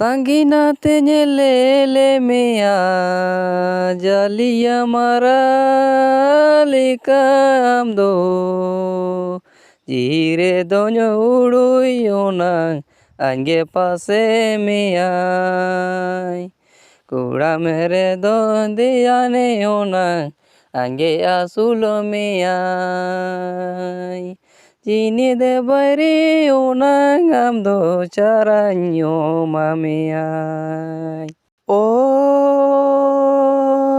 Sanginate nyelele mea jalia maralika amdo jire donyo uduyona ange pase mea kura mere donde ane ona ange asulo mea Jini de bari unang amdo charanyo mamea O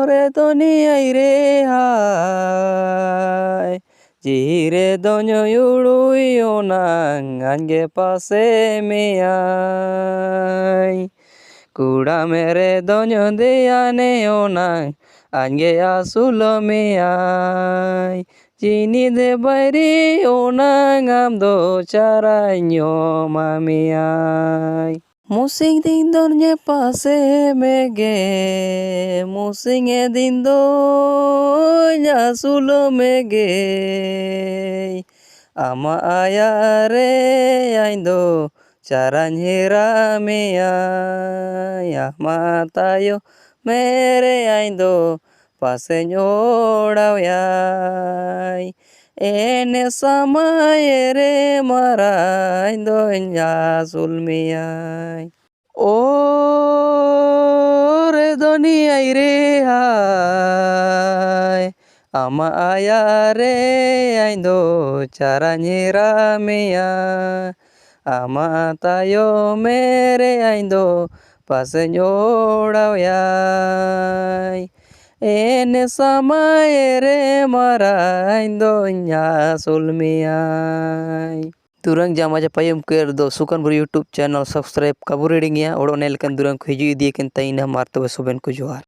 re doni aire hai Jire donyo yuru yonang ange pase mea Kuda mere donyo de ane onang ange asulo mea Jini de bari onang amdo charanyo mamiai Musing ding don nye pase mege Musing e din do nyasulo mege Ama ayare aindo charanyera mea Ama tayo mere aindo paseñora yai ene samayere mara indonya sulmiyai o redoni aire hai ama ayare aindo charanyera mea ama tayo mere aindo paseñora yai ene samayere mara indonya sulmiyai Durang jama payam ker do sukan bur YouTube channel subscribe kabur reading ya odo nelkan durang ko hiju idie ken taina marto suben ko johar